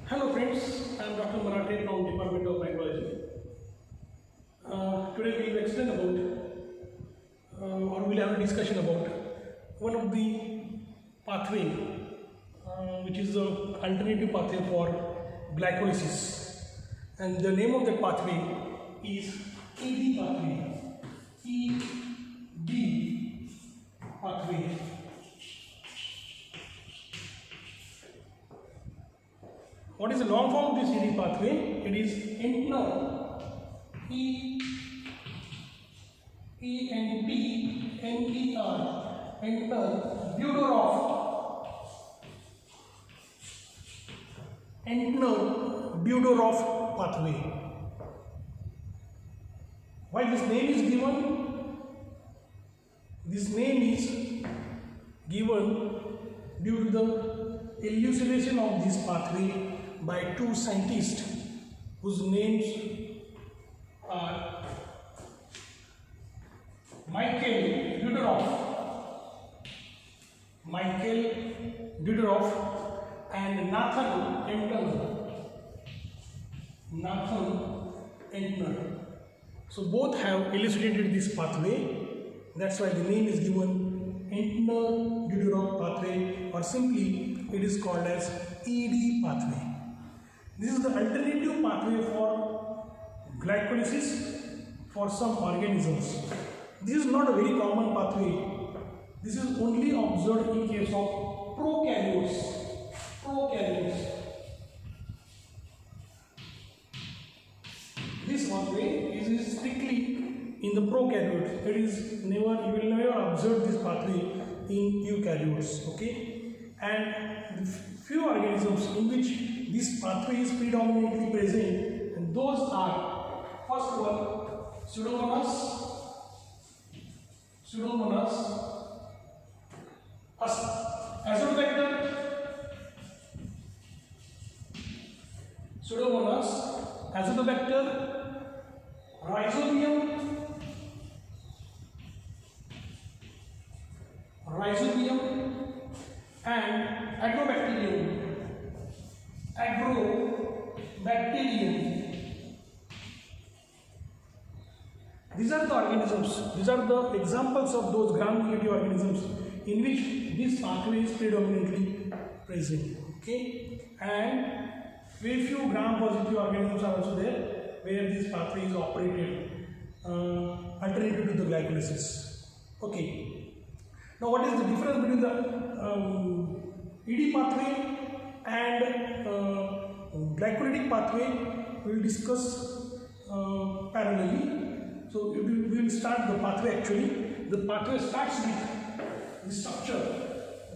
Hello friends, I am Dr. Marathe from Department of Biology. Today we will explain about or we will have a discussion about one of the pathway which is the alternative pathway for glycolysis, and the name of that pathway is ED pathway. ED pathway. What is the long form of this ED pathway? It is Entner. E-N-T-N-E-R. Entner. Duodoroff. Entner Duodoroff pathway. Why this name is given? This name is given due to the elucidation of this pathway by two scientists whose names are Michael Duodoroff and Nathan Entner. So both have elucidated this pathway. That's why the name is given Entner Duodoroff pathway, or simply it is called as ED pathway. This is the alternative pathway for glycolysis for some organisms. This is not a very common pathway. This is only observed in case of prokaryotes. This pathway is strictly in the prokaryotes. It is never, you will never observe this pathway in eukaryotes. Okay, and the few organisms in which this pathway is predominantly present, and those are, first one, Pseudomonas Azotobacter, Rhizobium, and Agrobacterium. These are the organisms, these are the examples of those gram-negative organisms in which this pathway is predominantly present. Okay, and very few gram-positive organisms are also there where this pathway is operated alternative to the glycolysis. Okay, now what is the difference between the ED pathway and glycolytic pathway? We will discuss parallelly. So we will start the pathway. Actually, the pathway starts with the structure,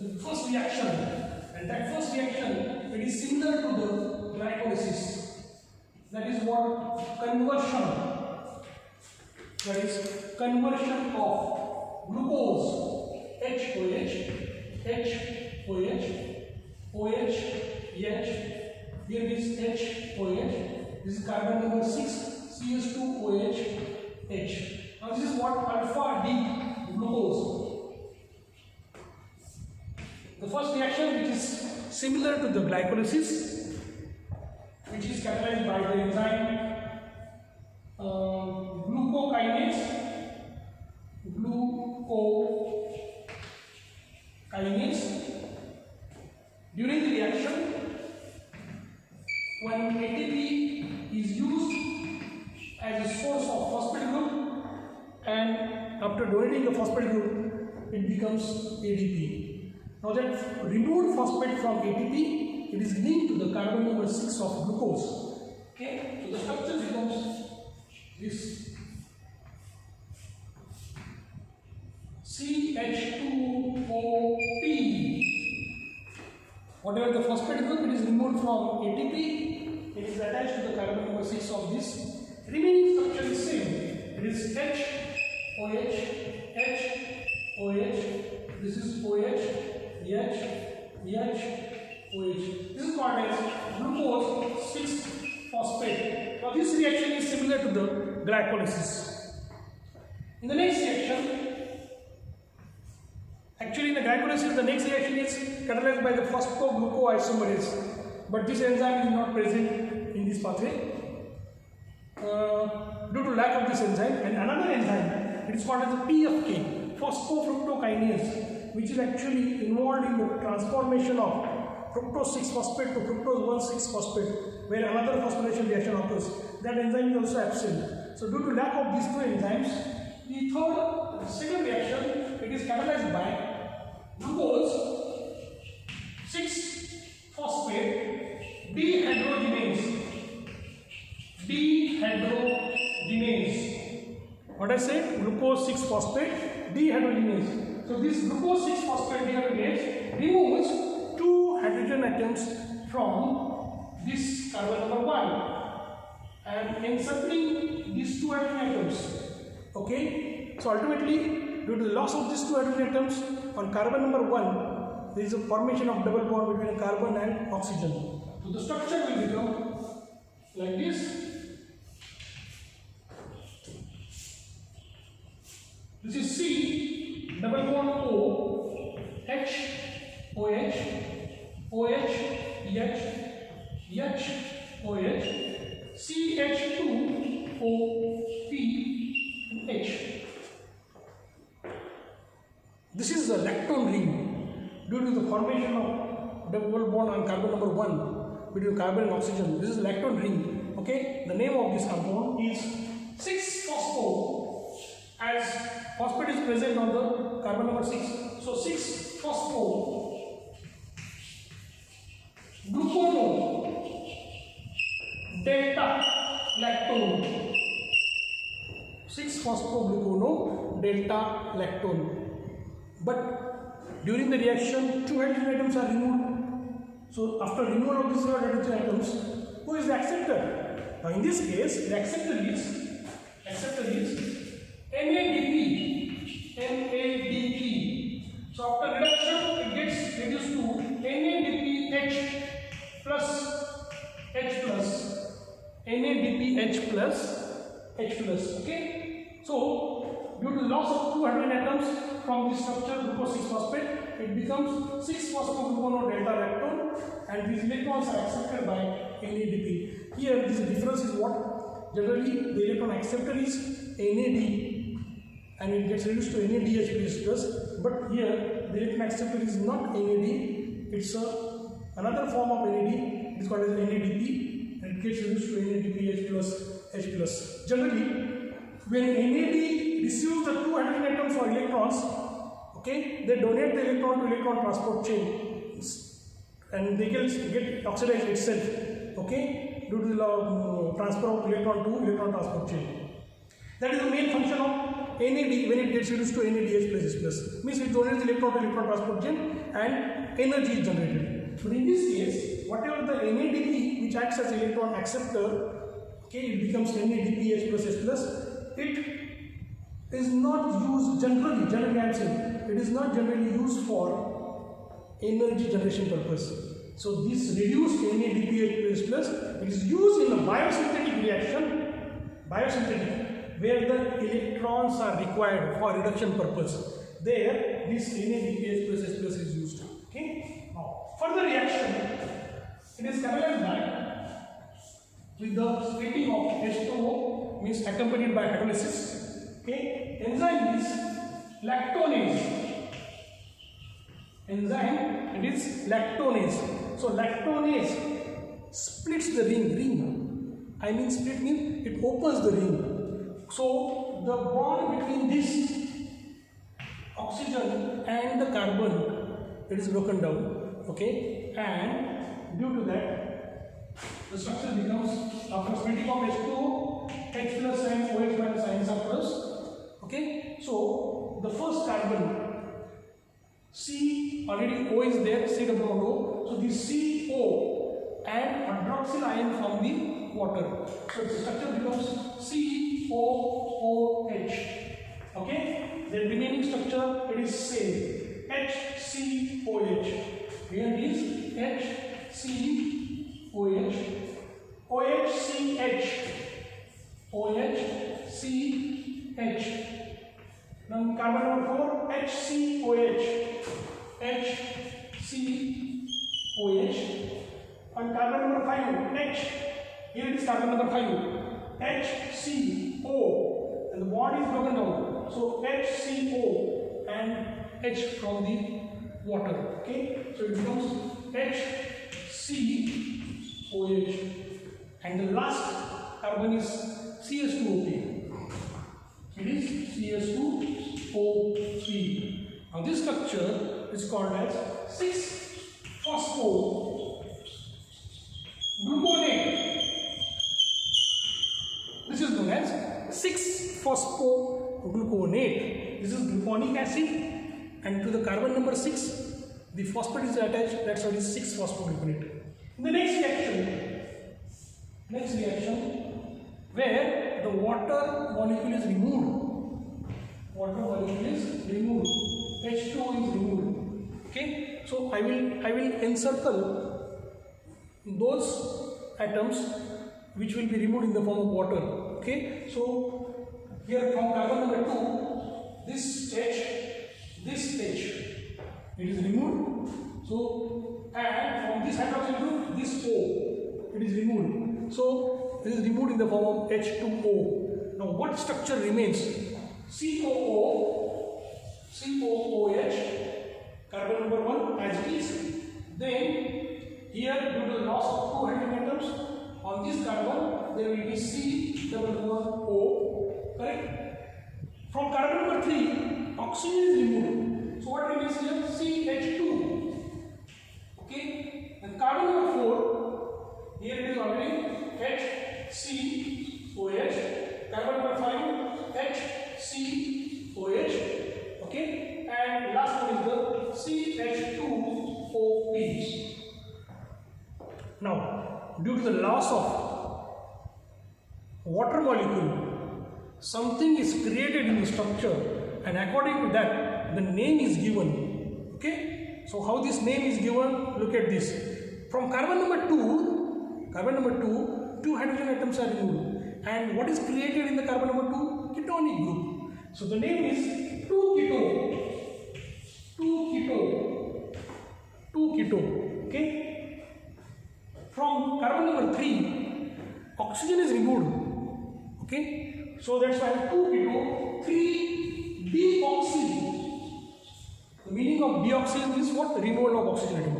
the first reaction, and that first reaction, it is similar to the glycolysis. That is what conversion. That is conversion of glucose, OH, here it is HOH, this is carbon number 6, CH2OH, H. Now this is what alpha D glucose. The first reaction, which is similar to the glycolysis, which is catalyzed by the enzyme glucokinase. During the reaction, when ATP is used as a source of phosphate group, and after donating the phosphate group, it becomes ADP. Now that removed phosphate from ATP, it is linked to the carbon number 6 of glucose. Okay, so the structure becomes this CH2OP. Whatever the phosphate group, it is removed from ATP, it is attached to the carbon number 6 of this. Remaining structure is same. It is HOH, this is OH, OH. This is called as glucose 6-phosphate. Now this reaction is similar to the glycolysis. In the next reaction, actually in the glycolysis, the next reaction is catalyzed by the phosphoglucoisomerase. but this enzyme is not present in this pathway due to lack of this enzyme. And another enzyme, it is called as the PFK, phosphofructokinase, which is actually involved in the transformation of fructose 6-phosphate to fructose 1,6-phosphate, where another phosphorylation reaction occurs. That enzyme is also absent. So due to lack of these two enzymes, the second reaction, it is catalyzed by glucose 6-phosphate dehydrogenase. What I said? Glucose 6-phosphate dehydrogenase. So this glucose 6-phosphate dehydrogenase removes 2 hydrogen atoms from this carbon number 1 and encircling these 2 hydrogen atoms. Okay, so ultimately, due to the loss of these 2 hydrogen atoms on carbon number 1, there is a formation of double bond between carbon and oxygen. So the structure will become like this. This is C, double bond O, H, OH, OH, H, H, OH, CH2, O, P, H. This is a lactone ring due to the formation of double bond on carbon number 1 between carbon and oxygen. This is a lactone ring. Okay, the name of this compound is 6-phospho, as phosphate is present on the carbon number 6. So 6-phospho glucono delta lactone. 6-phosphoglucono delta lactone. But during the reaction, 2 hydrogen atoms are removed. So after removal of these 2 hydrogen atoms, who is the acceptor? Now in this case, the acceptor is NADP. So after reduction, it gets reduced to NADPH plus H plus. NADPH plus H plus. Okay. So due to loss of 2 hydrogen atoms from this structure, glucose 6-phosphate, it becomes 6-phosphoglucono delta lactone, and these electrons are accepted by NADP. Here, this difference is what? Generally, the electron acceptor is NAD, and it gets reduced to NADH plus. But here, the electron acceptor is not NAD; it's another form of NAD. It is called as NADP, and it gets reduced to NADPH plus H plus. Generally, when NAD receives the 2 hydrogen atoms or electrons, okay, they donate the electron to electron transport chain, and they get oxidized itself, okay, due to the transfer of electron to electron transport chain. That is the main function of NAD when it gets reduced to NADH plus H plus. Means it donates the electron to electron transport chain and energy is generated. But in this case, whatever the NADP which acts as electron acceptor, okay, it becomes NADPH plus H plus. It is not used generally I am saying, it is not generally used for energy generation purpose. So this reduced NADPH plus it is used in a biosynthetic reaction, where the electrons are required for reduction purpose. There this NADPH plus H plus is used. Okay. Now further reaction, it is catalyzed by with the splitting of H2O, means accompanied by hydrolysis. Okay. Enzyme is lactonase. Enzyme, it is lactonase. So lactonase splits the ring. I mean split means it opens the ring. So the bond between this oxygen and the carbon, it is broken down. Okay. And due to that, the structure becomes, after splitting of H2O, H plus and OH minus ions are plus. Okay. So the first carbon, C, already O is there, C double bond O. So this CO and hydroxyl ion from the water. So the structure becomes COOH. Okay. The remaining structure, it is same, HCOH. Here it is HCOH, OHCH, OHCH. Now carbon number 4, HCOH, HCOH. On carbon 5, H. Here it is carbon number 5, HCO, and the bond is broken down. So HCO and H from the water. Okay, so it becomes HCOH, and the last carbon is CS2O3. It is CS2O3. Now this structure is called as 6-phosphogluconate. This is known as 6-phosphogluconate. This is gluconic acid, and to the carbon number 6, the phosphate is attached. That's why it is 6-phosphogluconate. In the next reaction, where the water molecule is removed, H2O is removed. Okay, so I will encircle those atoms which will be removed in the form of water. Okay, so here from carbon number 2, this H, it is removed. So, and from this hydroxyl group, this O, it is removed. So this is removed in the form of H2O. Now what structure remains? COOH, carbon number 1 as it is. Then here, due to the loss of 2 hydrogen atoms on this carbon, there will be C-O, correct? From carbon number 3, oxygen is removed. So what remains here? CH2. Okay, and carbon number 4, here it is already HCOH, carbon number 5, HCOH, okay, and last one is the CH2OP. Now, due to the loss of water molecule, something is created in the structure, and according to that, the name is given. Okay, so how this name is given? Look at this. From carbon number 2, 2 hydrogen atoms are removed, and what is created in the carbon number 2? Ketonic group. So the name is 2-keto. Okay. From carbon number 3, oxygen is removed. Okay. So that's why 2-keto, 3-deoxy. The meaning of deoxy is what? The removal of oxygen atom.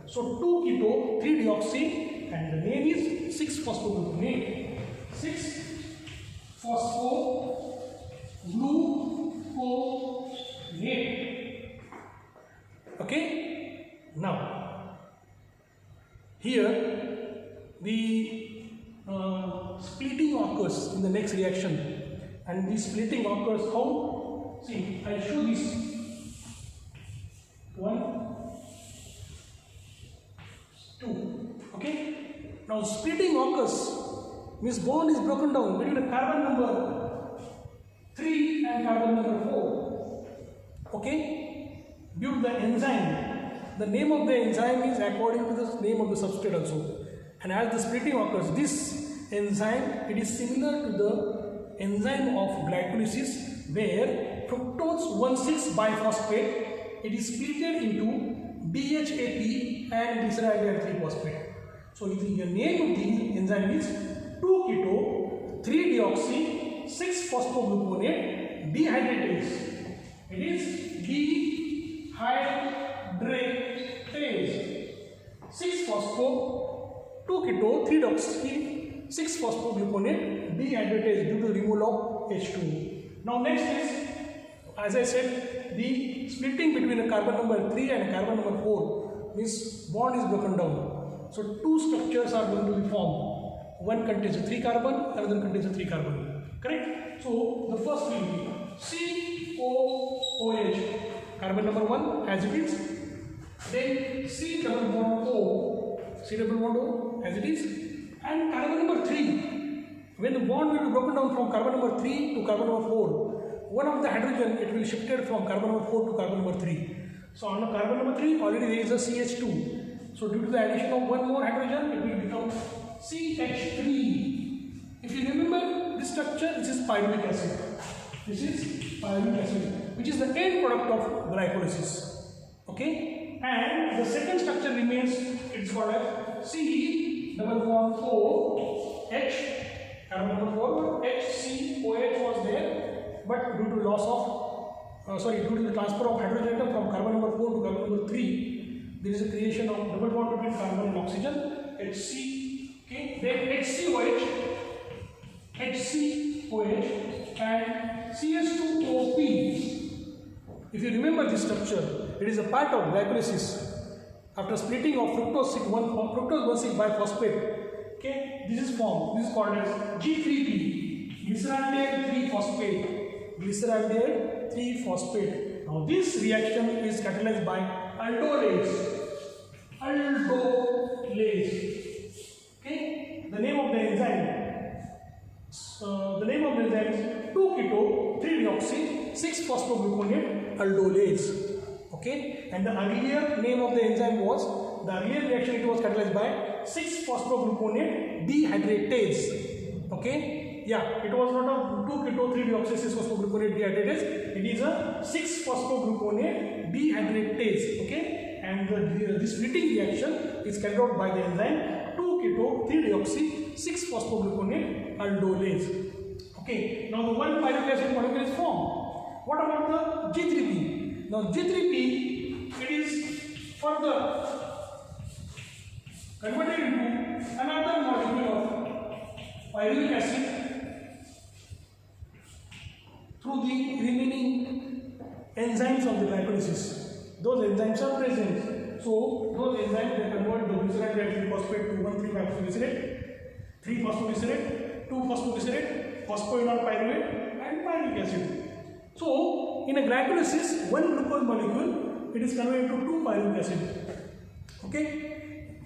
So 2-keto, 3-deoxy, and the name is 6-phosphogluconate. 6-phosphogluconate. Okay. Now, here the splitting occurs in the next reaction, and the splitting occurs how? See, I'll show this. 1, 2. Okay. Now splitting occurs means bond is broken down between the carbon number 3 and carbon number 4. Okay. Due to the enzyme. The name of the enzyme is according to the name of the substrate also. And as the splitting occurs, this enzyme, it is similar to the enzyme of glycolysis, where fructose 1,6-biphosphate, it is splitted into DHAP and glyceraldehyde 3-phosphate. So the name of the enzyme is 2-keto, 3-deoxy, 6-phosphogluconate dehydratase. It is dehydratase. 6-phospho, 2-keto, 3-deoxy, 6-phosphogluconate dehydratase due to removal of H2. Now next is, as I said, the splitting between a carbon number 3 and a carbon number 4 means bond is broken down. So two structures are going to be formed. One contains a 3 carbon, another contains a 3 carbon. Correct? So the first will be COOH, carbon number 1 as it is. Then C double bond O, C double bond O as it is. And carbon number 3, when the bond will be broken down from carbon number 3 to carbon number 4, one of the hydrogen, it will shifted from carbon number 4 to carbon number 3. So on the carbon number 3, already there is a CH2. So due to the addition of one more hydrogen, it will become CH3. If you remember this structure, this is pyruvic acid. This is pyruvic acid, which is the end product of glycolysis. Okay? And the second structure remains, it's called as CH3. double bond O H, carbon number 4, HCOH was there, but due to loss of due to the transfer of hydrogen atom from carbon number 4 to carbon number 3, there is a creation of double bond between carbon and oxygen, HC, okay, then HCOH and CS2OP. If you remember this structure, it is a part of glycolysis. After splitting of fructose 1,6 biphosphate, okay, this is formed. This is called as G3P, glyceraldehyde 3-phosphate. Glyceraldehyde 3-phosphate. Now this reaction is catalyzed by aldolase. Okay, the name of the enzyme. The name of the enzyme is 2-keto-3-deoxy 6-phosphogluconate aldolase. Okay, and the earlier name of the enzyme was, the earlier reaction it was catalyzed by 6-phosphogluconate dehydratase. Okay, yeah, it was not a 2-keto-3-deoxy 6-phosphogluconate dehydratase, it is a 6-phosphogluconate dehydratase. Okay, and this splitting reaction is carried out by the enzyme 2-keto-3-deoxy 6-phosphogluconate aldolase. Okay, now the one pyruvic acid molecule is formed. What about the G3P? Now G3P, it is further converted into another molecule of pyruvic acid through the remaining enzymes of the glycolysis. Those enzymes are present. So those enzymes they convert the glyceraldehyde 3-phosphate to 1,3-phosphoglycerate, 3-phosphoglycerate, 2-phosphoglycerate, phosphoenol pyruvate and pyruvic acid. So, in a glycolysis, one glucose molecule, it is converted to 2 pyruvic acid. Okay.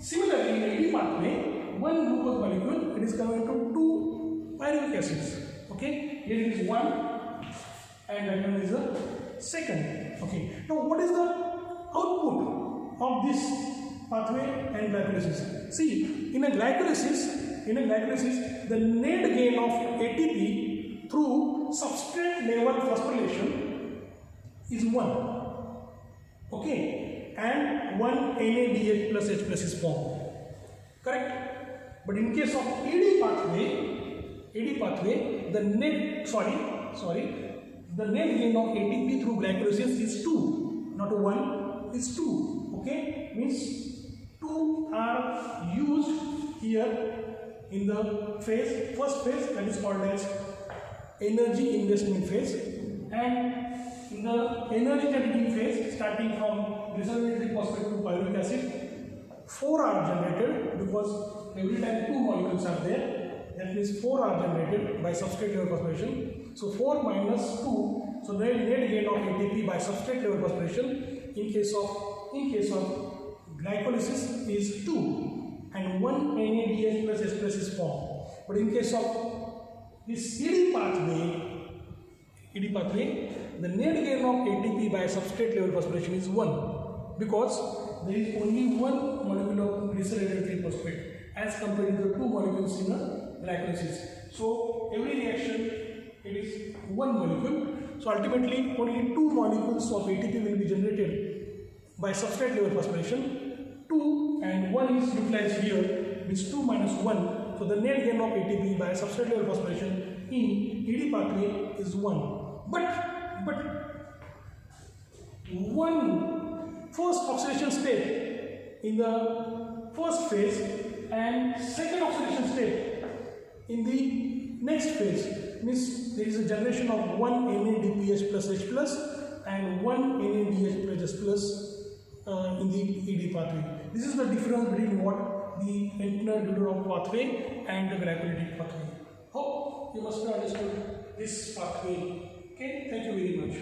Similarly, in the AD pathway, one glucose molecule, it is converted to 2 pyruvic acids. Okay. Here it is 1 and that one is the second. Okay. Now, what is the output of this pathway and glycolysis? See, in a glycolysis, the net gain of ATP through substrate level phosphorylation is 1. Okay, and 1 NADH plus H plus is formed. Correct? But in case of AD pathway, the net gain of ATP through glycolysis is 2, not 1, is 2. Okay, means 2 are used here in the first phase, that is called as energy investment phase, and in the energy generating phase, starting from glyceraldehyde 3-phosphate to pyruvic acid, 4 are generated because every time 2 molecules are there, that means 4 are generated by substrate level phosphorylation. So 4 minus 2, so the net gain of ATP by substrate level phosphorylation in case of glycolysis is 2, and 1 NADH plus H plus is formed. But in case of this AD pathway, the net gain of ATP by substrate level phosphorylation is 1, because there is only 1 molecule of glyceraldehyde 3-phosphate as compared to the 2 molecules in a glycolysis. So every reaction it is 1 molecule. So ultimately only 2 molecules of ATP will be generated by substrate level phosphorylation. 2 and 1 is utilized here, which 2 minus 1. So the net gain of ATP by substrate level phosphorylation in AD pathway is 1. But one first oxidation step in the first phase and second oxidation step in the next phase means there is a generation of 1 NADPH plus H plus and 1 NADH plus H plus in the AD pathway. This is the difference between what the internal Duodoroff pathway and the glycolytic pathway. Hope you must have understood this pathway. Okay, thank you very much.